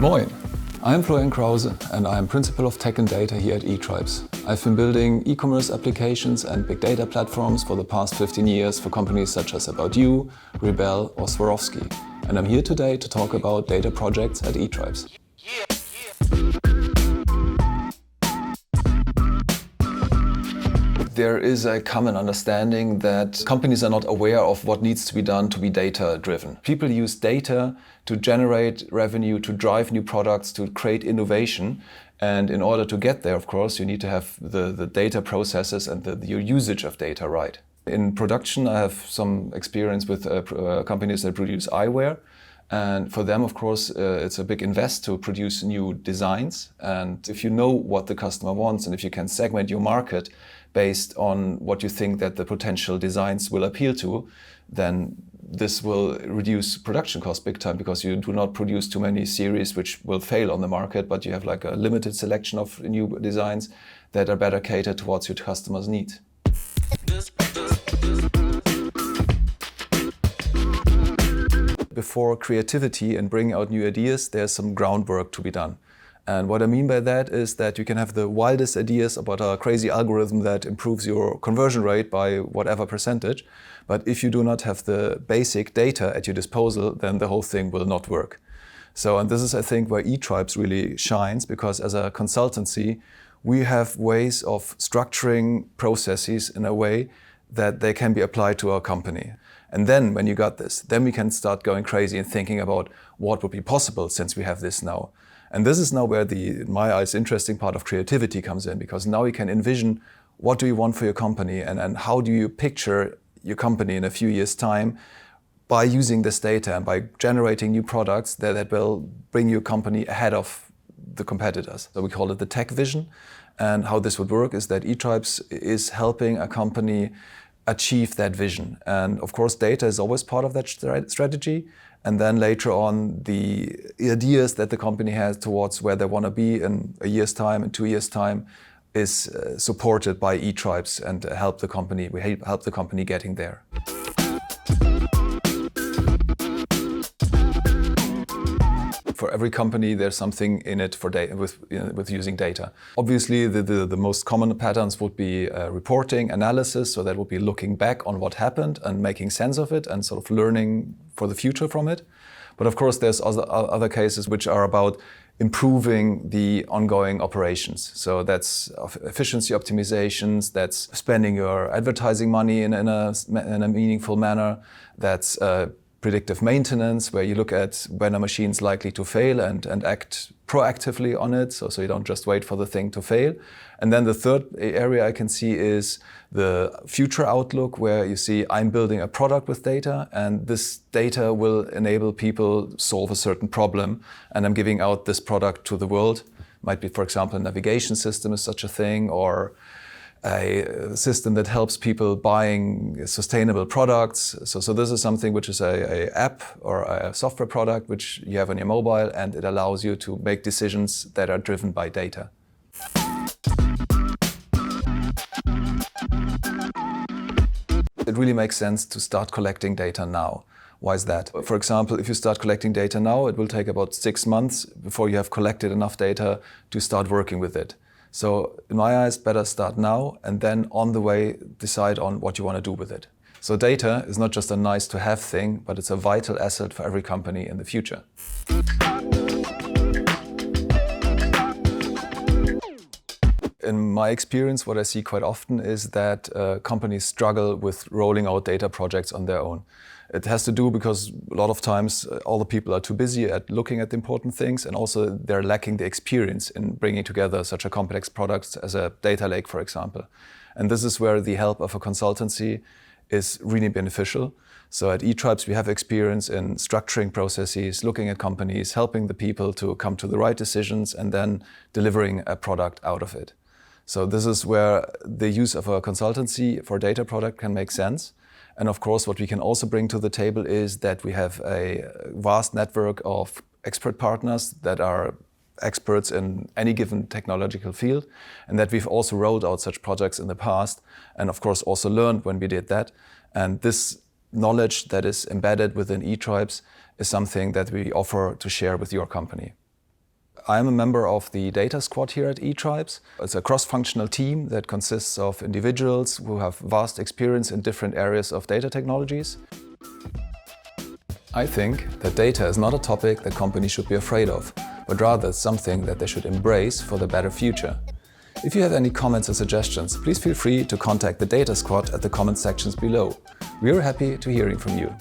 Moin, I'm Florian Krause and I'm Principal of Tech and Data here at eTribes. I've been building e-commerce applications and big data platforms for the past 15 years for companies such as About You, Rebel or Swarovski. And I'm here today to talk about data projects at eTribes. There is a common understanding that companies are not aware of what needs to be done to be data-driven. People use data to generate revenue, to drive new products, to create innovation. And in order to get there, of course, you need to have the data processes and your usage of data right. In production, I have some experience with companies that produce eyewear. And for them, of course, it's a big invest to produce new designs. And if you know what the customer wants and if you can segment your market based on what you think that the potential designs will appeal to, then this will reduce production costs big time because you do not produce too many series which will fail on the market, but you have like a limited selection of new designs that are better catered towards your customers' needs. Before creativity and bringing out new ideas, there's some groundwork to be done. And what I mean by that is that you can have the wildest ideas about a crazy algorithm that improves your conversion rate by whatever percentage. But if you do not have the basic data at your disposal, then the whole thing will not work. So, and this is, I think, where eTribes really shines, because as a consultancy, we have ways of structuring processes in a way that they can be applied to our company. And then when you got this, then we can start going crazy and thinking about what would be possible since we have this now. And this is now where in my eyes, interesting part of creativity comes in, because now you can envision what do you want for your company and how do you picture your company in a few years' time by using this data and by generating new products that will bring your company ahead of the competitors. So we call it the tech vision. And how this would work is that eTribes is helping a company achieve that vision. And of course, data is always part of that strategy. And then later on, the ideas that the company has towards where they want to be in a year's time, in 2 years' time, is supported by eTribes and we help the company getting there. For every company, there's something in it for with using data. Obviously, the most common patterns would be reporting, analysis, so that would be looking back on what happened and making sense of it and sort of learning for the future from it. But of course, there's other cases which are about improving the ongoing operations. So that's efficiency optimizations, that's spending your advertising money in a meaningful manner, that's predictive maintenance, where you look at when a machine's likely to fail and act proactively on it, so you don't just wait for the thing to fail. And then the third area I can see is the future outlook, where you see I'm building a product with data, and this data will enable people solve a certain problem, and I'm giving out this product to the world. Might be, for example, a navigation system is such a thing, or a system that helps people buying sustainable products. So this is something which is a app or a software product which you have on your mobile, and it allows you to make decisions that are driven by data. It really makes sense to start collecting data now. Why is that? For example, if you start collecting data now, it will take about 6 months before you have collected enough data to start working with it. So in my eyes, better start now and then on the way decide on what you want to do with it. So data is not just a nice to have thing, but it's a vital asset for every company in the future. In my experience, what I see quite often is that companies struggle with rolling out data projects on their own. It has to do because a lot of times all the people are too busy at looking at the important things, and also they're lacking the experience in bringing together such a complex product as a data lake, for example. And this is where the help of a consultancy is really beneficial. So at eTribes, we have experience in structuring processes, looking at companies, helping the people to come to the right decisions, and then delivering a product out of it. So this is where the use of a consultancy for data product can make sense. And of course, what we can also bring to the table is that we have a vast network of expert partners that are experts in any given technological field, and that we've also rolled out such projects in the past, and of course also learned when we did that. And this knowledge that is embedded within eTribes is something that we offer to share with your company. I'm a member of the data squad here at eTribes. It's a cross-functional team that consists of individuals who have vast experience in different areas of data technologies. I think that data is not a topic that companies should be afraid of, but rather something that they should embrace for the better future. If you have any comments or suggestions, please feel free to contact the Data Squad at the comment sections below. We are happy to hearing from you.